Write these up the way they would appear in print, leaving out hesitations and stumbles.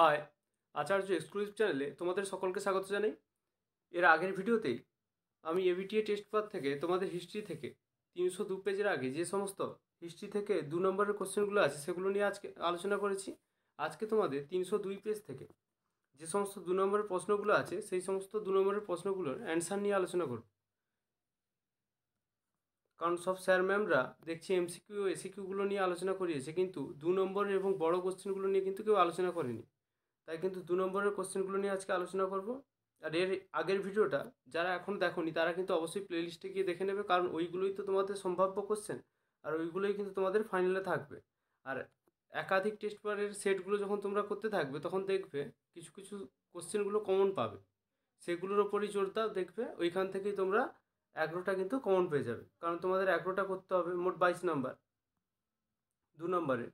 High, আচার্য exclusive চ্যানেলে তোমাদের সকলকে স্বাগত জানাই। এর আগের ভিডিওতেই আমি এবিটিএ টেস্ট পেপার থেকে তোমাদের হিস্ট্রি থেকে 302 পেজের আগে যে সমস্ত হিস্ট্রি থেকে 2 নম্বরের কোশ্চেনগুলো আছে সেগুলো নিয়ে আজকে আলোচনা করেছি। আজকে তোমাদের 302 পেজ থেকে যে সমস্ত 2 নম্বরের প্রশ্নগুলো আছে সেই সমস্ত 2 নম্বরের প্রশ্নগুলোর অ্যান্সার নিয়ে আলোচনা করব। কারণ সব স্যার ম্যামরা দেখছি এমসিকিউ ও এসিকিউগুলো নিয়ে আলোচনা করিয়েছে, কিন্তু 2 নম্বরের এবং বড় কোশ্চেনগুলো নিয়ে কিন্তু কেউ আলোচনা করেনি। তাই কিন্তু 2 নম্বরের কোশ্চেনগুলো নিয়ে আজকে আলোচনা করব। আর এর আগের ভিডিওটা যারা এখন দেখোনি তারা কিন্তু অবশ্যই প্লেলিস্টে গিয়ে দেখে নেবে, কারণ ওইগুলোই তো তোমাদের সম্ভাব্য কোশ্চেন, আর ওইগুলোই কিন্তু তোমাদের ফাইনালে থাকবে। আর একাধিক টেস্ট পেপারের সেটগুলো যখন তোমরা করতে থাকবে তখন দেখবে কিছু কিছু কোশ্চেনগুলো কমন পাবে, সেগুলোর ওপরই জোর দাও, দেখবে ওইখান থেকেই তোমরা 11টা কিন্তু কমন পেয়ে যাবে। কারণ তোমাদের 11টা করতে হবে, মোট 22 নাম্বার 2 নম্বরে।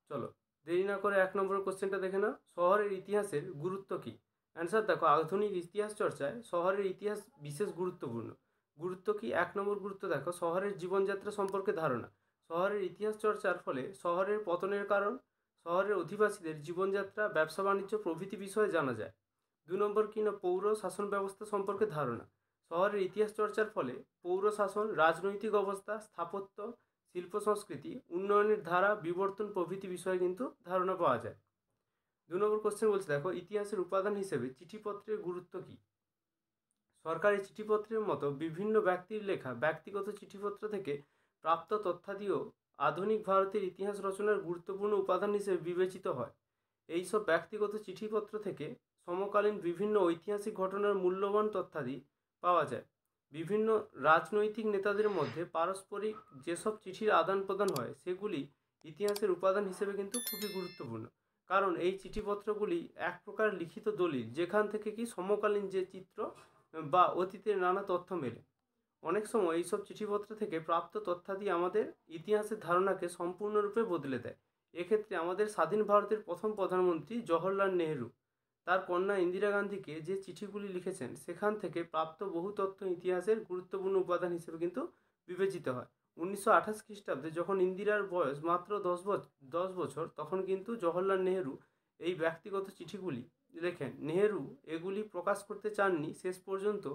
চলো দেরি না করে 1 নম্বরের কোশ্চেনটা দেখে নাও। শহরের ইতিহাসের গুরুত্ব কী? অ্যান্সার দেখো, আধুনিক ইতিহাস চর্চায় শহরের ইতিহাস বিশেষ গুরুত্বপূর্ণ। গুরুত্ব কী? 1 নম্বর গুরুত্ব দেখো, শহরের জীবনযাত্রা সম্পর্কে ধারণা। শহরের ইতিহাস চর্চার ফলে শহরের পতনের কারণ, শহরের অধিবাসীদের জীবনযাত্রা, ব্যবসা বাণিজ্য প্রভৃতি বিষয়ে জানা যায়। 2 নম্বর কী না, পৌর শাসন ব্যবস্থা সম্পর্কে ধারণা। শহরের ইতিহাস চর্চার ফলে পৌর শাসন, রাজনৈতিক অবস্থা, স্থাপত্য, শিল্প সংস্কৃতি, উন্নয়নের ধারা, বিবর্তন প্রভৃতি বিষয়ে কিন্তু ধারণা পাওয়া যায়। 2 নম্বর কোশ্চেন বলছে দেখো, ইতিহাসের উপাদান হিসেবে চিঠিপত্রের গুরুত্ব কী? সরকারি চিঠিপত্রের মতো বিভিন্ন ব্যক্তির লেখা ব্যক্তিগত চিঠিপত্র থেকে প্রাপ্ত তথ্যাদিও আধুনিক ভারতের ইতিহাস রচনার গুরুত্বপূর্ণ উপাদান হিসেবে বিবেচিত হয়। এইসব ব্যক্তিগত চিঠিপত্র থেকে সমকালীন বিভিন্ন ঐতিহাসিক ঘটনার মূল্যবান তথ্যাদি পাওয়া যায়। বিভিন্ন রাজনৈতিক নেতাদের মধ্যে পারস্পরিক যেসব চিঠির আদান প্রদান হয় সেগুলি ইতিহাসের উপাদান হিসেবে কিন্তু খুবই গুরুত্বপূর্ণ। কারণ এই চিঠিপত্রগুলি এক প্রকার লিখিত দলিল, যেখান থেকে কি সমকালীন যে চিত্র বা অতীতের নানা তথ্য মেলে। অনেক সময় এইসব চিঠিপত্র থেকে প্রাপ্ত তথ্যাদি আমাদের ইতিহাসের ধারণাকে সম্পূর্ণরূপে বদলে দেয়। এক্ষেত্রে আমাদের স্বাধীন ভারতের প্রথম প্রধানমন্ত্রী জওহরলাল নেহেরু তার কন্যা ইন্দিরা গান্ধীকে যে চিঠিগুলি লিখেছেন সেখান থেকে প্রাপ্ত বহু তথ্য ইতিহাসের গুরুত্বপূর্ণ উপাদান হিসেবে কিন্তু বিবেচিত হয়। 1928 খ্রিস্টাব্দে যখন ইন্দিরার বয়স মাত্র 10 বছর, তখন কিন্তু জওহরলাল নেহেরু এই ব্যক্তিগত চিঠিগুলি লেখেন। নেহেরু এগুলি প্রকাশ করতে চাননি, শেষ পর্যন্ত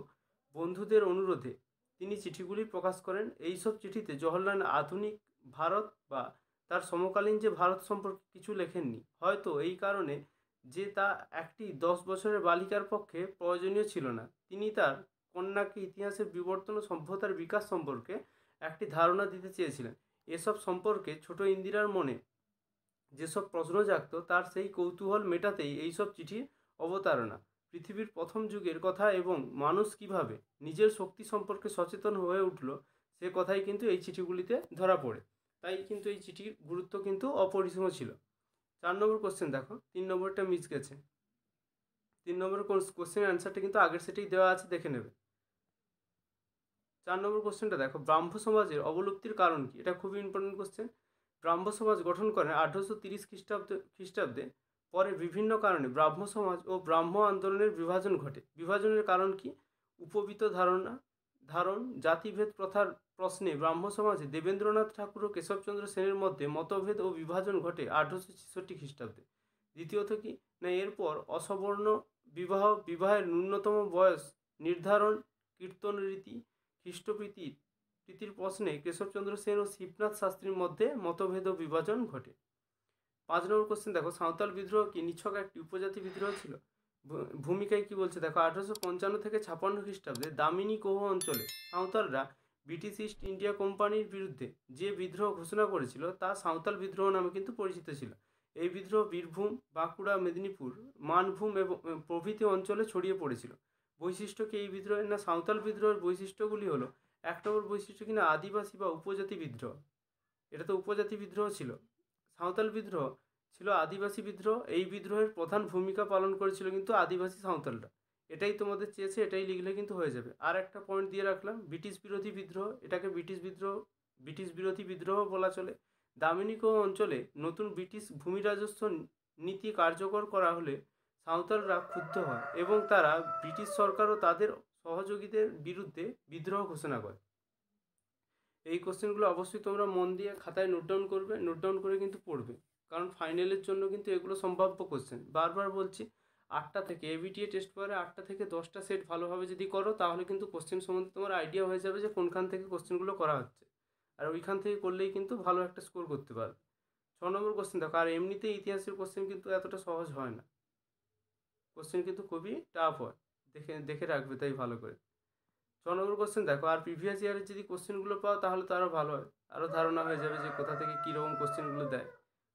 বন্ধুদের অনুরোধে তিনি চিঠিগুলি প্রকাশ করেন। এইসব চিঠিতে জওহরলাল আধুনিক ভারত বা তার সমকালীন যে ভারত সম্পর্কে কিছু লেখেননি, হয়তো এই কারণে যে তা একটি 10 বছরের বালিকার পক্ষে প্রয়োজনীয় ছিল না। তিনি তার কন্যাকে ইতিহাসের বিবর্তন ও সভ্যতার বিকাশ সম্পর্কে একটি ধারণা দিতে চেয়েছিলেন। এসব সম্পর্কে ছোট ইন্দিরার মনে যেসব প্রশ্ন জাগত তার সেই কৌতূহল মেটাতেই এইসব চিঠির অবতারণা। পৃথিবীর প্রথম যুগের কথা এবং মানুষ কিভাবে নিজের শক্তি সম্পর্কে সচেতন হয়ে উঠল সে কথাই কিন্তু এই চিঠিগুলিতে ধরা পড়ে। তাই কিন্তু এই চিঠির গুরুত্ব কিন্তু অপরিসীম ছিল। 4 নম্বর কোশ্চেন দেখো, 3 নম্বরটা মিস গেছে। 3 নম্বর কোশ্চেনের অ্যান্সারটা কিন্তু আগের সেটেই দেওয়া আছে, দেখে নেবে। 4 নম্বর কোশ্চেনটা দেখো, ব্রাহ্ম সমাজের অবলুপ্তির কারণ কি? এটা খুবই ইম্পর্টেন্ট কোশ্চেন। ব্রাহ্ম সমাজ গঠন করেন 1830 খ্রিস্টাব্দে। পরে বিভিন্ন কারণে ব্রাহ্ম সমাজ ও ব্রাহ্ম আন্দোলনের বিভাজন ঘটে। বিভাজনের কারণ কি? উপবিত ধারণ, জাতিভেদ প্রথার প্রশ্নে ব্রাহ্ম সমাজে দেবেন্দ্রনাথ ঠাকুর ও কেশবচন্দ্র সেনের মধ্যে মতভেদ ও বিভাজন ঘটে 1866 খ্রিস্টাব্দে। দ্বিতীয়ত কি না, এরপর অসবর্ণ বিবাহের ন্যূনতম বয়স নির্ধারণ, কীর্তন রীতি, খ্রিস্টপ্রীতির প্রশ্নে কেশবচন্দ্র সেন ও শিবনাথ শাস্ত্রীর মধ্যে মতভেদ ও বিভাজন ঘটে। 5 নম্বর কোশ্চেন দেখো, সাঁওতাল বিদ্রোহ কি নিছক একটি উপজাতি বিদ্রোহ ছিল? ভূমিকায় কি বলছে দেখো, 1855 থেকে 56 খ্রিস্টাব্দে দামিনী কোহ অঞ্চলে সাঁওতালরা ব্রিটিশ ইস্ট ইন্ডিয়া কোম্পানির বিরুদ্ধে যে বিদ্রোহ ঘোষণা করেছিল তা সাঁওতাল বিদ্রোহ নামে কিন্তু পরিচিত ছিল। এই বিদ্রোহ বীরভূম, বাঁকুড়া, মেদিনীপুর, মানভূম এবং প্রভৃতি অঞ্চলে ছড়িয়ে পড়েছিল। বৈশিষ্ট্য কি এই বিদ্রোহের? না, সাঁওতাল বিদ্রোহের বৈশিষ্ট্যগুলি হলো, 1 নম্বর বৈশিষ্ট্য কিনা আদিবাসী বা উপজাতি বিদ্রোহ। এটা তো উপজাতি বিদ্রোহ ছিল। সাঁওতাল বিদ্রোহ ছিল আদিবাসী বিদ্রোহ। এই বিদ্রোহের প্রধান ভূমিকা পালন করেছিল কিন্তু আদিবাসী সাঁওতালরা। এটাই তোমাদের চেয়েছে, এটাই লিখলে কিন্তু হয়ে যাবে। আর একটা পয়েন্ট দিয়ে রাখলাম, ব্রিটিশ বিরোধী বিদ্রোহ। এটাকে ব্রিটিশ বিরোধী বিদ্রোহ বলা চলে। দামিনীকো অঞ্চলে নতুন ব্রিটিশ ভূমি রাজস্ব নীতি কার্যকর করা হলে সাঁওতালরা ক্ষুব্ধ হয় এবং তারা ব্রিটিশ সরকার ও তাদের সহযোগীদের বিরুদ্ধে বিদ্রোহ ঘোষণা করে। এই কোশ্চেনগুলো অবশ্যই তোমরা মন দিয়ে খাতায় নোট ডাউন করবে, নোট ডাউন করে কিন্তু পড়বে, কারণ ফাইনালের জন্য কিন্তু এগুলো সম্ভাব্য কোশ্চেন। বারবার বলছি 8টা থেকে এবিটিএ টেস্ট পেপারে 8টা থেকে 10টা সেট ভালোভাবে যদি করো তাহলে কিন্তু কোশ্চেন সম্বন্ধে তোমার আইডিয়া হয়ে যাবে যে কোনখান থেকে কোশ্চেনগুলো করা হচ্ছে, আর ওইখান থেকে করলেই কিন্তু ভালো একটা স্কোর করতে পারবে। 6 নম্বর কোশ্চেন দেখো, আর এমনিতেই ইতিহাসের কোশ্চেন কিন্তু এতটা সহজ হয় না, কোশ্চেন কিন্তু খুবই টাফ হয়, দেখে দেখে রাখবে তাই ভালো করে। 6 নম্বর কোশ্চেন দেখো, আর প্রিভিয়াস ইয়ারের যদি কোশ্চেনগুলো পাও তাহলে তো আরও ভালো হয়, আরও ধারণা হয়ে যাবে যে কোথা থেকে কীরকম কোশ্চেনগুলো দেয়।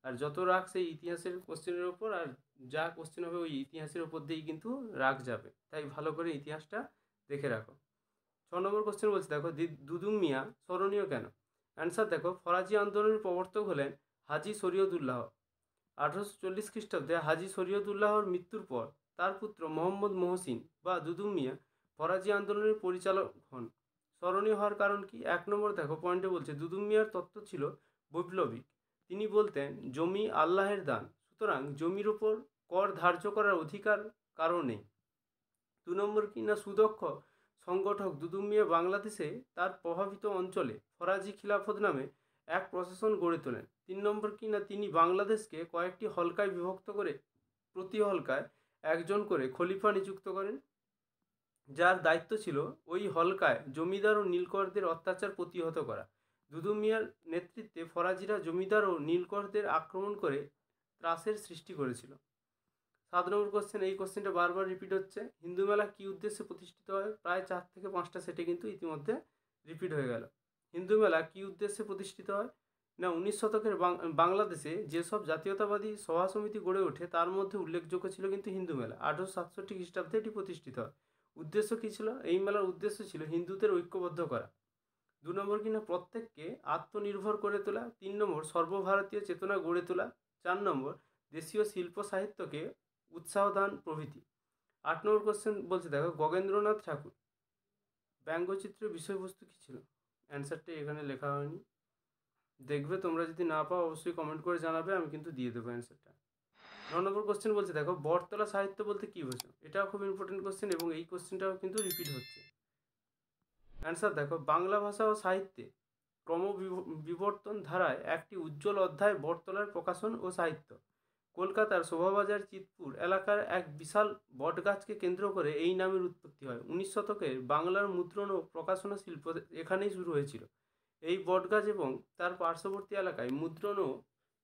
আর যত রাখ সেই ইতিহাসের কোশ্চেনের ওপর, আর যা কোশ্চেন হবে ওই ইতিহাসের ওপর দিয়েই কিন্তু রাখ যাবে, তাই ভালো করে ইতিহাসটা দেখে রাখো। 6 নম্বর কোশ্চেন বলছে দেখো, দুদুম মিয়া স্মরণীয় কেন? অ্যান্সার দেখো, ফরাজি আন্দোলনের প্রবর্তক হলেন হাজি শরীয়তুল্লাহ। 1840 খ্রিস্টাব্দে হাজি শরীয়তুল্লাহর মৃত্যুর পর তার পুত্র মোহাম্মদ মহসিন বা দুদুম মিয়া ফরাজি আন্দোলনের পরিচালক হন। স্মরণীয় হওয়ার কারণ কি? 1 নম্বর দেখো পয়েন্টে বলছে, দুদুম মিয়ার তত্ত্ব ছিল বৈপ্লবিক। তিনি বলতেন জমি আল্লাহের দান, সুতরাং জমির ওপর কর ধার্য করার অধিকার কারো নেই। 2 নম্বর কি না, সুদক্ষ সংগঠক দুদুম মিয়া বাংলাদেশে তার প্রভাবিত অঞ্চলে ফরাজি খিলাফত নামে এক প্রশাসন গড়ে তোলেন। 3 নম্বর কি না, তিনি বাংলাদেশকে কয়েকটি হলকায় বিভক্ত করে প্রতি হলকায় একজন করে খলিফা নিযুক্ত করেন, যার দায়িত্ব ছিল ওই হলকায় জমিদার ও নীলকরদের অত্যাচার প্রতিহত করা। দুদুম মিয়ার নেতৃত্বে ফরাজিরা জমিদার ও নীলকরদের আক্রমণ করে ত্রাসের সৃষ্টি করেছিল। 7 নম্বর কোশ্চেন, এই কোশ্চেনটা বারবার রিপিট হচ্ছে, হিন্দু মেলা কী উদ্দেশ্যে প্রতিষ্ঠিত হয়? প্রায় 4 থেকে 5টা সেটে কিন্তু ইতিমধ্যে রিপিট হয়ে গেল। হিন্দু মেলা কী উদ্দেশ্যে প্রতিষ্ঠিত হয়? না, 19 শতকের বাংলাদেশে যেসব জাতীয়তাবাদী সভা সমিতি গড়ে ওঠে তার মধ্যে উল্লেখযোগ্য ছিল কিন্তু হিন্দু মেলা। 1867 খ্রিস্টাব্দে এটি প্রতিষ্ঠিত হয়। উদ্দেশ্য কী ছিল? এই মেলার উদ্দেশ্য ছিল হিন্দুদের ঐক্যবদ্ধ করা। 2 নম্বর কিনা, প্রত্যেককে আত্মনির্ভর করে তোলা। 3 নম্বর, সর্বভারতীয় চেতনা গড়ে তোলা। 4 নম্বর, দেশীয় শিল্প সাহিত্যকে উৎসাহ দান প্রভৃতি। 8 নম্বর কোশ্চেন বলছে দেখো, গগেন্দ্রনাথ ঠাকুর ব্যঙ্গচিত্রের বিষয়বস্তু কী ছিল? অ্যান্সারটা এখানে লেখা হয়নি, দেখবে তোমরা যদি না পাও অবশ্যই কমেন্ট করে জানাবে, আমি কিন্তু দিয়ে দেবো অ্যান্সারটা। 9 নম্বর কোশ্চেন বলছে দেখো, বটতলা সাহিত্য বলতে কী বোঝো? এটাও খুব ইম্পর্টেন্ট কোশ্চেন এবং এই কোশ্চেনটাও কিন্তু রিপিট হচ্ছে। অ্যান্সার দেখো, বাংলা ভাষা ও সাহিত্যে ক্রমবিবর্তন ধারায় একটি উজ্জ্বল অধ্যায় বটতলার প্রকাশন ও সাহিত্য। কলকাতার শোভাবাজার চিতপুর এলাকার এক বিশাল বটগাছকে কেন্দ্র করে এই নামের উৎপত্তি হয়। 19 শতকের বাংলার মুদ্রণ ও প্রকাশনা শিল্প এখানেই শুরু হয়েছিল। এই বটগাছ এবং তার পার্শ্ববর্তী এলাকায় মুদ্রণ ও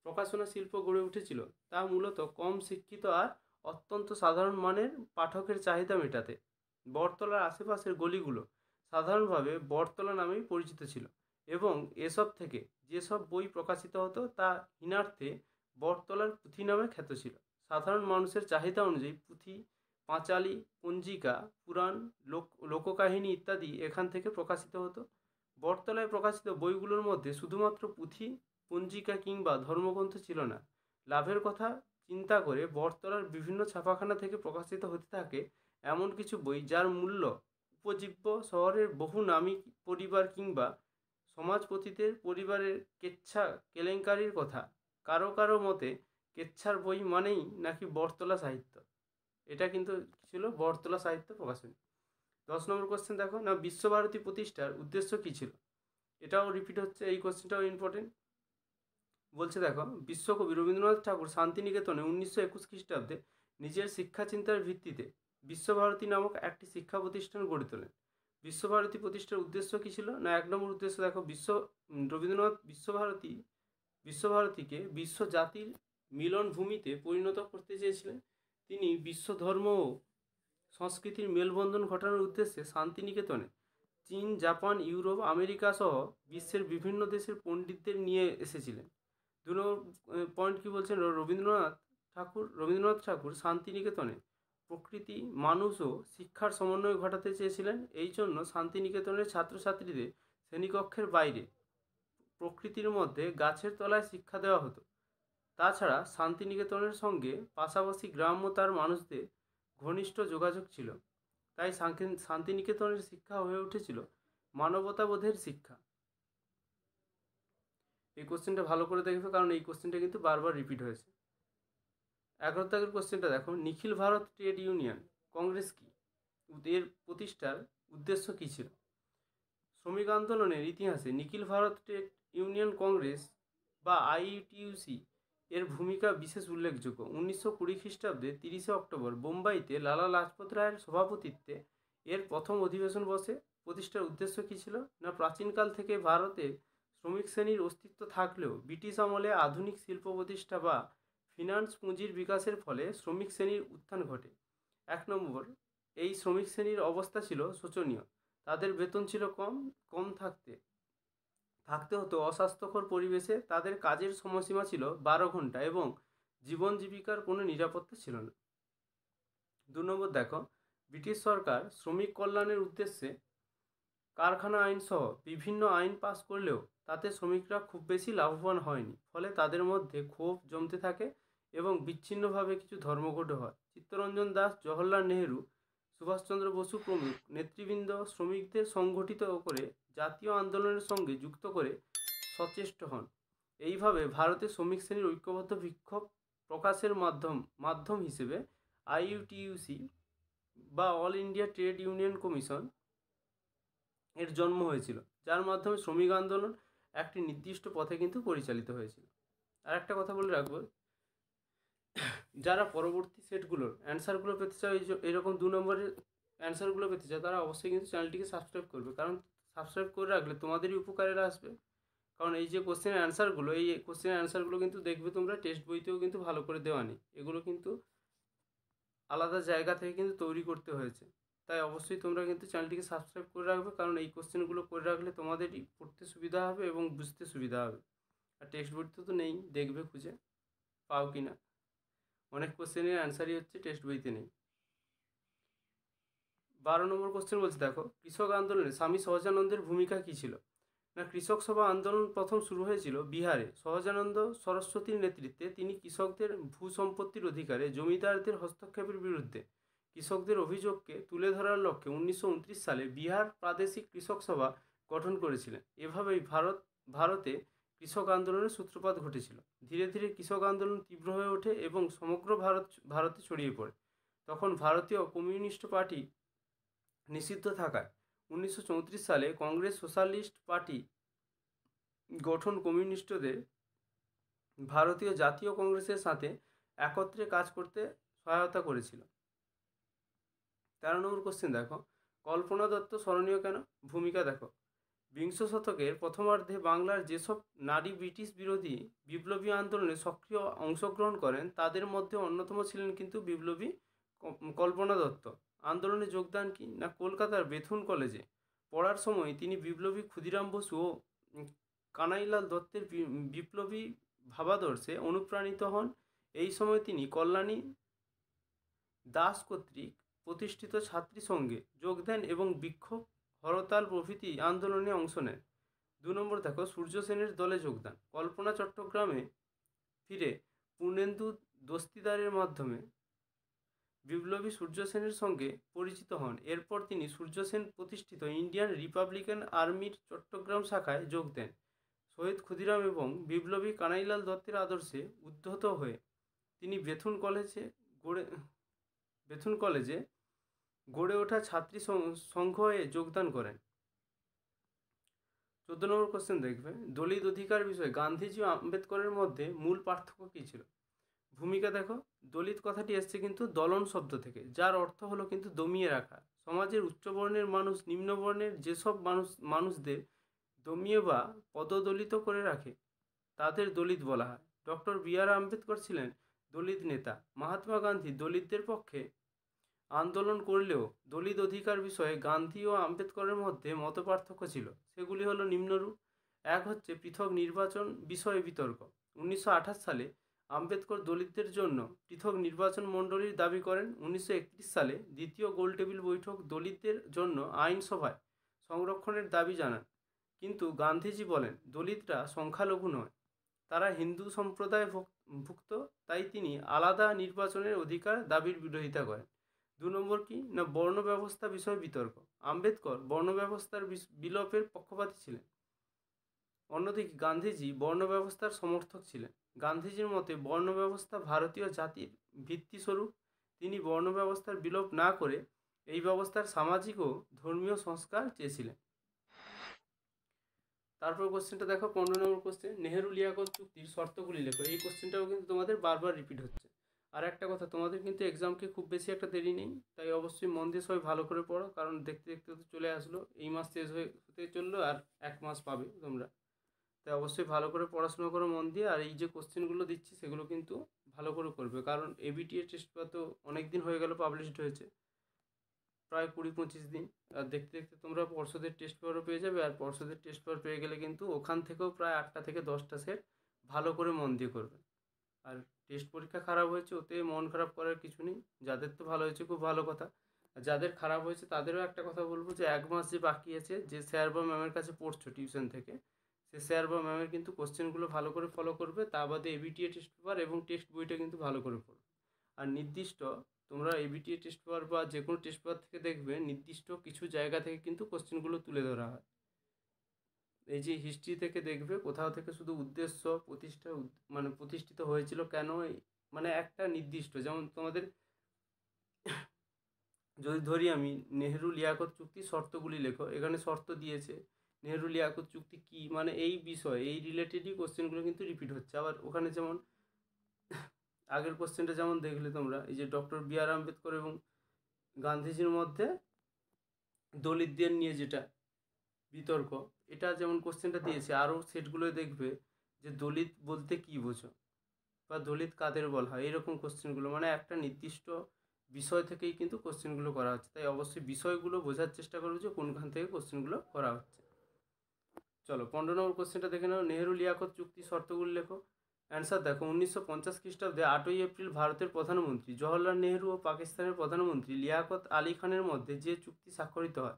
প্রকাশনা শিল্প গড়ে উঠেছিল, তা মূলত কম শিক্ষিত আর অত্যন্ত সাধারণ মানের পাঠকের চাহিদা মেটাতে। বটতলার আশেপাশের গলিগুলো সাধারণভাবে বটতলা নামেই পরিচিত ছিল এবং এসব থেকে যেসব বই প্রকাশিত হতো তা হীনার্থে বটতলার পুঁথি নামে খ্যাত ছিল। সাধারণ মানুষের চাহিদা অনুযায়ী পুঁথি, পাঁচালী, পঞ্জিকা, পুরাণ, লোককাহিনী ইত্যাদি এখান থেকে প্রকাশিত হতো। বটতলায় প্রকাশিত বইগুলোর মধ্যে শুধুমাত্র পুঁথি, পঞ্জিকা কিংবা ধর্মগ্রন্থ ছিল না। লাভের কথা চিন্তা করে বটতলার বিভিন্ন ছাপাখানা থেকে প্রকাশিত হতে থাকে এমন কিছু বই যার মূল্য উপজীব্য। শহরের বহু নামী পরিবার কিংবা সমাজপতিদের পরিবারের কেচ্ছা কেলেঙ্কারির কথা। কারো কারো মতে কেচ্ছার বই মানেই নাকি বটতলা সাহিত্য। এটা কিন্তু ছিল বটতলা সাহিত্য প্রকাশনী। 10 নম্বর কোশ্চেন দেখো না, বিশ্বভারতী প্রতিষ্ঠার উদ্দেশ্য কী ছিল? এটাও রিপিট হচ্ছে, এই কোশ্চেনটাও ইম্পর্টেন্ট। বলছে দেখো, বিশ্বকবি রবীন্দ্রনাথ ঠাকুর শান্তিনিকেতনে 1921 খ্রিস্টাব্দে নিজের শিক্ষা চিন্তার ভিত্তিতে বিশ্বভারতী নামক একটি শিক্ষা প্রতিষ্ঠান গড়ে তোলেন। বিশ্বভারতী প্রতিষ্ঠার উদ্দেশ্য কী ছিল? না, 1 নম্বর উদ্দেশ্য দেখো, রবীন্দ্রনাথ বিশ্বভারতীকে বিশ্ব জাতির মিলন ভূমিতে পরিণত করতে চেয়েছিলেন। তিনি বিশ্ব ধর্ম ও সংস্কৃতির মেলবন্ধন ঘটানোর উদ্দেশ্যে শান্তিনিকেতনে চীন, জাপান, ইউরোপ, আমেরিকা সহ বিশ্বের বিভিন্ন দেশের পণ্ডিতদের নিয়ে এসেছিলেন। 2 নম্বর পয়েন্ট কী বলছেন, রবীন্দ্রনাথ ঠাকুর শান্তিনিকেতনে প্রকৃতি, মানুষ ও শিক্ষার সমন্বয় ঘটাতে চেয়েছিলেন। এই জন্য শান্তিনিকেতনের ছাত্রছাত্রীদের শ্রেণীকক্ষের বাইরে প্রকৃতির মধ্যে গাছের তলায় শিক্ষা দেওয়া হতো। তাছাড়া শান্তিনিকেতনের সঙ্গে পাশাপাশি গ্রাম্য তার মানুষদের ঘনিষ্ঠ যোগাযোগ ছিল, তাই শান্তিনিকেতনের শিক্ষা হয়ে উঠেছিল মানবতাবোধের শিক্ষা। এই কোশ্চেনটা ভালো করে দেখবে, কারণ এই কোশ্চেনটা কিন্তু বারবার রিপিট হয়েছে। 11 কোশ্চেনটা দেখো, নিখিল ভারত ট্রেড ইউনিয়ন কংগ্রেস কি? এর প্রতিষ্ঠার উদ্দেশ্য কী ছিল? শ্রমিক আন্দোলনের ইতিহাসে নিখিল ভারত ট্রেড ইউনিয়ন কংগ্রেস বা আইইউটিইউসি এর ভূমিকা বিশেষ উল্লেখযোগ্য। 1920 খ্রিস্টাব্দে 30শে অক্টোবর বোম্বাইতে লালা লাজপত রায়ের সভাপতিত্বে এর প্রথম অধিবেশন বসে। প্রতিষ্ঠার উদ্দেশ্য কী ছিল? না প্রাচীনকাল থেকে ভারতে শ্রমিক শ্রেণীর অস্তিত্ব থাকলেও ব্রিটিশ আমলে আধুনিক শিল্প প্রতিষ্ঠা বা ফিনান্স পুঁজির বিকাশের ফলে শ্রমিক শ্রেণীর উত্থান ঘটে। 1 এই শ্রমিক শ্রেণীর অবস্থা ছিল শোচনীয়। তাদের বেতন ছিল কম থাকতে হতো অস্বাস্থ্যকর পরিবেশে। তাদের কাজের সময়সীমা ছিল 12 ঘন্টা এবং জীবন জীবিকার কোনো নিরাপত্তা ছিল না। 2 দেখো, ব্রিটিশ সরকার শ্রমিক কল্যাণের উদ্দেশ্যে কারখানা আইন সহ বিভিন্ন আইন পাস করলেও তাতে শ্রমিকরা খুব বেশি লাভবান হয়নি। ফলে তাদের মধ্যে ক্ষোভ জমতে থাকে এবং বিচ্ছিন্নভাবে কিছু ধর্মঘট হয়। চিত্তরঞ্জন দাস, জওহরলাল নেহেরু, সুভাষচন্দ্র বসু প্রমুখ নেতৃবৃন্দ শ্রমিকদের সংগঠিত করে জাতীয় আন্দোলনের সঙ্গে যুক্ত করে সচেষ্ট হন। এইভাবে ভারতে শ্রমিক শ্রেণীর ঐক্যবদ্ধ বিক্ষোভ প্রকাশের মাধ্যম হিসেবে IUTUC বা all India trade union commission এর জন্ম হয়েছিল, যার মাধ্যমে শ্রমিক আন্দোলন একটি নির্দিষ্ট পথে কিন্তু পরিচালিত হয়েছিল। আর একটা কথা বলে রাখবো, যারা পরবর্তী সেটগুলোর অ্যান্সারগুলো পেতে চায়, এরকম 2 নম্বরের অ্যান্সারগুলো পেতে চায়, তারা অবশ্যই কিন্তু চ্যানেলটিকে সাবস্ক্রাইব করবে, কারণ সাবস্ক্রাইব করে রাখলে তোমাদেরই উপকারেরা আসবে। কারণ এই যে কোশ্চেনের অ্যান্সারগুলো কিন্তু দেখবে তোমরা টেক্সট বইতেও কিন্তু ভালো করে দেওয়া নেই, এগুলো কিন্তু আলাদা জায়গা থেকে কিন্তু তৈরি করতে হয়েছে। তাই অবশ্যই তোমরা কিন্তু চ্যানেলটিকে সাবস্ক্রাইব করে রাখবে, কারণ এই কোশ্চেনগুলো করে রাখলে তোমাদেরই পড়তে সুবিধা হবে এবং বুঝতে সুবিধা হবে। আর টেক্সট বইতে তো নেই, দেখবে খুঁজে পাও কি না। অনেক কোশ্চেনের অ্যান্সারই হচ্ছে টেক্সট বইতে নেই। 12 কোশ্চেন বলছে, দেখো, কৃষক আন্দোলনে স্বামী সহজানন্দের ভূমিকা কী ছিল? না কৃষক সভা আন্দোলন প্রথম শুরু হয়েছিল বিহারে। সহজানন্দ সরস্বতীর নেতৃত্বে তিনি কৃষকদের ভূসম্পত্তির অধিকারে জমিদারদের হস্তক্ষেপের বিরুদ্ধে কৃষকদের অভিযোগকে তুলে ধরার লক্ষ্যে 1929 সালে বিহার প্রাদেশিক কৃষক সভা গঠন করেছিলেন। এভাবেই ভারতে কৃষক আন্দোলনের সূত্রপাত ঘটেছিল। ধীরে ধীরে কৃষক আন্দোলন তীব্র হয়ে ওঠে এবং সমগ্র ভারতে ছড়িয়ে পড়ে। তখন ভারতীয় কমিউনিস্ট পার্টি নিষিদ্ধ থাকায় 1934 সালে কংগ্রেস সোশ্যালিস্ট পার্টি গঠন কমিউনিস্টদের ভারতীয় জাতীয় কংগ্রেসের সাথে একত্রে কাজ করতে সহায়তা করেছিল। 13 কোশ্চেন দেখো, কল্পনা দত্ত স্মরণীয় কেন? ভূমিকা দেখো, বিংশ শতকের প্রথমার্ধে বাংলার যেসব নারী ব্রিটিশ বিরোধী বিপ্লবী আন্দোলনে সক্রিয় অংশগ্রহণ করেন, তাদের মধ্যে অন্যতম ছিলেন কিন্তু বিপ্লবী কল্পনা দত্ত। আন্দোলনে যোগদান কি? না কলকাতার বেথুন কলেজে পড়ার সময় তিনি বিপ্লবী ক্ষুদিরাম বসু ও কানাইলাল দত্তের বিপ্লবী ভাবাদর্শে অনুপ্রাণিত হন। এই সময় তিনি কল্যাণী দাস কর্তৃক প্রতিষ্ঠিত ছাত্রী সঙ্গে যোগ দেন এবং বিক্ষোভ, হরতাল প্রভৃতি আন্দোলনে অংশ নেন। 2 দেখো, সূর্য সেনের দলে যোগদান। কল্পনা চট্টগ্রামে ফিরে পূর্ণেন্দু দস্তিদারের মাধ্যমে বিপ্লবী সূর্য সেনের সঙ্গে পরিচিত হন। এরপর তিনি সূর্য সেন প্রতিষ্ঠিত ইন্ডিয়ান রিপাবলিকান আর্মির চট্টগ্রাম শাখায় যোগ দেন। শহীদ ক্ষুদিরাম এবং বিপ্লবী কানাইলাল দত্তের আদর্শে উদ্ধত হয়ে তিনি বেথুন কলেজে গড়ে ওঠা ছাত্রী সংঘে যোগদান করেন। 14 কোশ্চেন দেখবে, দলিত অধিকার বিষয়ে গান্ধীজি ও আম্বেদকরের মধ্যে মূল পার্থক্য কী ছিল? ভূমিকা দেখো, দলিত কথাটি এসছে কিন্তু দলন শব্দ থেকে, যার অর্থ হলো কিন্তু দমিয়ে রাখা। সমাজের উচ্চবর্ণের মানুষ নিম্নবর্ণের যেসব মানুষদের দমিয়ে বা পদদলিত করে রাখে তাদের দলিত বলা হয়। ডক্টর BR আম্বেদকর ছিলেন দলিত নেতা। মহাত্মা গান্ধী দলিতদের পক্ষে আন্দোলন করলেও দলিত অধিকার বিষয়ে গান্ধী ও আম্বেদকরের মধ্যে মতপার্থক্য ছিল। সেগুলি হলো নিম্নরূপ। 1 হচ্ছে পৃথক নির্বাচন বিষয়ে বিতর্ক। 1928 সালে আম্বেদকর দলিতদের জন্য পৃথক নির্বাচন মণ্ডলীর দাবি করেন। 1931 সালে দ্বিতীয় গোলটেবিল বৈঠক দলিতদের জন্য আইনসভায় সংরক্ষণের দাবি জানান। কিন্তু গান্ধীজি বলেন দলিতরা সংখ্যালঘু নয়, তারা হিন্দু সম্প্রদায় ভুক্ত, তাই তিনি আলাদা নির্বাচনের অধিকার দাবির বিরোধিতা করেন। 2 কি? না বর্ণ ব্যবস্থা বিষয়ে বিতর্ক। আম্বেদকর বর্ণ ব্যবস্থার বিলোপের পক্ষপাতী ছিলেন, অন্যদিকে গান্ধীজি বর্ণ ব্যবস্থার সমর্থক ছিলেন। গান্ধীজির মতে বর্ণ ব্যবস্থা ভারতীয় জাতির ভিত্তিস্বরূপ। তিনি বর্ণ ব্যবস্থার বিলোপ না করে এই ব্যবস্থার সামাজিক ও ধর্মীয় সংস্কার চেয়েছিলেন। তারপর কোশ্চেনটা দেখো 15 নম্বর কোশ্চেন, নেহেরু লিয়াকত চুক্তির শর্তগুলি লেখো। এই কোশ্চেনটাও কিন্তু তোমাদের বারবার রিপিট হচ্ছে। আর একটা কথা, তোমাদের কিন্তু এক্সামকে খুব বেশি একটা দেরি নেই, তাই অবশ্যই মন দিয়ে সবাই ভালো করে পড়ো, কারণ দেখতে দেখতে তো চলে আসলো, এই মাস শেষ হতে চললো, আর 1 মাস পাবে তোমরা। তাই অবশ্যই ভালো করে পড়াশোনা করো মন দিয়ে, আর এই যে কোশ্চেনগুলো দিচ্ছি সেগুলো কিন্তু ভালো করে করবে, কারণ এবিটিএ টেস্ট পেপার তো অনেক দিন হয়ে গেল পাবলিশড হয়েছে, প্রায় 20-25 দিন। আর দেখতে দেখতে তোমরা পর্ষদের টেস্ট পেপারও পেয়ে যাবে, আর পর্ষদের টেস্ট পেপার পেয়ে গেলে কিন্তু ওখান থেকেও প্রায় 8টা থেকে 10টা সেট ভালো করে মন দিয়ে করবে। আর টেস্ট পরীক্ষা খারাপ হয়েছে ওতে মন খারাপ করার কিছু নেই, যাদের তো ভালো হয়েছে খুব ভালো কথা, আর যাদের খারাপ হয়েছে তাদেরও একটা কথা বলবো যে 1 মাস যে বাকি আছে, যে স্যার বা ম্যামের কাছে পড়ছো টিউশন থেকে, সে স্যার বা ম্যামের কিন্তু কোশ্চেনগুলো ভালো করে ফলো করবে, তা বাদে এবিটিএ টেস্ট পেপার এবং টেক্সট বইটা কিন্তু ভালো করে পড়বে। আর নির্দিষ্ট তোমরা এবিটিএ টেস্ট পেপার বা যে কোনো টেস্ট পেপার থেকে দেখবে নির্দিষ্ট কিছু জায়গা থেকে কিন্তু কোশ্চেনগুলো তুলে ধরা হয়। এই যে হিস্ট্রি থেকে দেখবে কোথাও থেকে শুধু উদ্দেশ্য মানে প্রতিষ্ঠিত হয়েছিল কেন, মানে একটা নির্দিষ্ট, যেমন তোমাদের যদি ধরি আমি, নেহেরু লিয়াকত চুক্তি শর্তগুলি লেখো, এখানে শর্ত দিয়েছে, নেহেরু লিয়াকত চুক্তি কি, মানে এই বিষয় এই রিলেটেডই কোশ্চেনগুলো কিন্তু রিপিট হচ্ছে। আবার ওখানে যেমন আগের কোশ্চেনটা যেমন দেখলে তোমরা, এই যে ডক্টর বি.আর. আম্বেদকর এবং গান্ধীজির মধ্যে দলিতদের নিয়ে যেটা বিতর্ক, এটা যেমন কোশ্চেনটা দিয়েছে, আরও সেটগুলোয় দেখবে যে দলিত বলতে কী বোঝো বা দলিত কাদের বলা হয়, এরকম কোশ্চেনগুলো, মানে একটা নির্দিষ্ট বিষয় থেকেই কিন্তু কোশ্চেনগুলো করা হচ্ছে, তাই অবশ্যই বিষয়গুলো বোঝার চেষ্টা করবে যে কোনখান থেকে কোশ্চেনগুলো করা হচ্ছে। চলো 15 নম্বর কোশ্চেনটা দেখে নাও, নেহেরু লিয়াকত চুক্তি শর্তগুলি লেখো। অ্যান্সার দেখো, 1950 খ্রিস্টাব্দে 8ই এপ্রিল ভারতের প্রধানমন্ত্রী জওহরলাল নেহেরু ও পাকিস্তানের প্রধানমন্ত্রী লিয়াকত আলী খানের মধ্যে যে চুক্তি স্বাক্ষরিত হয়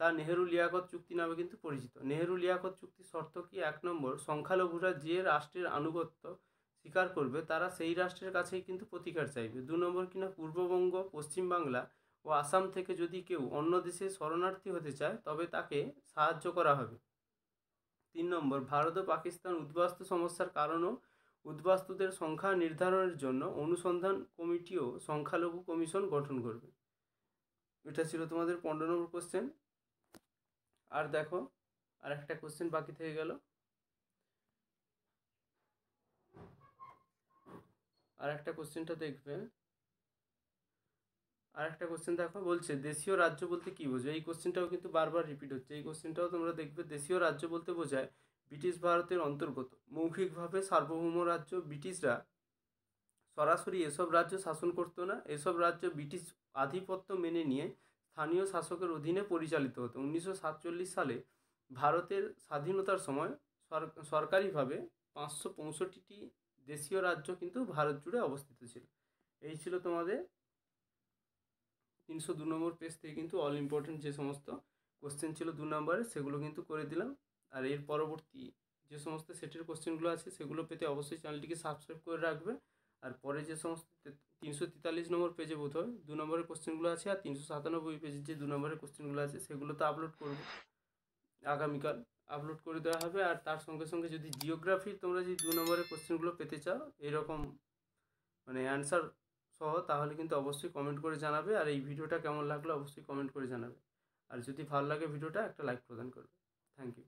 তা নেহেরু লিয়াকত চুক্তি নামে কিন্তু পরিচিত। নেহেরু লিয়াকত চুক্তির শর্ত কি? 1 নম্বর, সংখ্যালঘুরা যে রাষ্ট্রের আনুগত্য স্বীকার করবে তারা সেই রাষ্ট্রের কাছেই কিন্তু প্রতিকার চাইবে। 2 নম্বর, কিনা পূর্ববঙ্গ, পশ্চিমবাংলা ও আসাম থেকে যদি কেউ অন্য দেশে শরণার্থী হতে চায় তবে তাকে সাহায্য করা হবে। 3 নম্বর, ভারত ও পাকিস্তান উদ্বাস্তু সমস্যার কারণ ও উদ্বাস্তুদের সংখ্যা নির্ধারণের জন্য অনুসন্ধান কমিটি ও সংখ্যালঘু কমিশন গঠন করবে। এটা ছিল তোমাদের 15 নম্বর কোশ্চেন। আর দেখো, আর একটা কোশ্চেন বাকি থেকে গেল, আর একটা কোশ্চেনটা দেখবে, আর একটা কোশ্চেন দেখো, বলছে দেশীয় রাজ্য বলতে কী বোঝো। এই কোশ্চেনটাও কিন্তু বারবার রিপিট হচ্ছে, এই কোশ্চেনটাও তোমরা দেখবে। দেশীয় রাজ্য বলতে বোঝায় ব্রিটিশ ভারতের অন্তর্গত মৌখিকভাবে সার্বভৌম রাজ্য। ব্রিটিশরা সরাসরি এসব রাজ্য শাসন করতো না, এসব রাজ্য ব্রিটিশ আধিপত্য মেনে নিয়ে স্থানীয় শাসকের অধীনে পরিচালিত হতো। 1947 সালে ভারতের স্বাধীনতার সময় সরকারিভাবে 565টি দেশীয় রাজ্য কিন্তু ভারত জুড়ে অবস্থিত ছিল। এই ছিল তোমাদের 302 নম্বর পেজ থেকে কিন্তু অল ইম্পর্টেন্ট যে সমস্ত কোশ্চেন ছিল 2 নম্বরে সেগুলো কিন্তু করে দিলাম। আর এর পরবর্তী যে সমস্ত সেটের কোশ্চেনগুলো আছে সেগুলো পেতে অবশ্যই চ্যানেলটিকে সাবস্ক্রাইব করে রাখবে। আর পরে যে সমস্ত 343 নম্বর পেজে বোধ হয় 2 নম্বরের কোশ্চেনগুলো আছে, আর 397 পেজের যে 2 নম্বরের কোশ্চেনগুলো আছে সেগুলো তো আপলোড করব, আগামীকাল আপলোড করে দেওয়া হবে। আর তার সঙ্গে সঙ্গে যদি জিওগ্রাফির তোমরা যদি 2 নম্বরের কোশ্চেনগুলো পেতে চাও এরকম মানে অ্যান্সার সহ, তাহলে কিন্তু অবশ্যই কমেন্ট করে জানাবে। আর এই ভিডিওটা কেমন লাগলো অবশ্যই কমেন্ট করে জানাবে। আর যদি ভালো লাগে ভিডিওটা একটা লাইক প্রদান করবে। Thank you.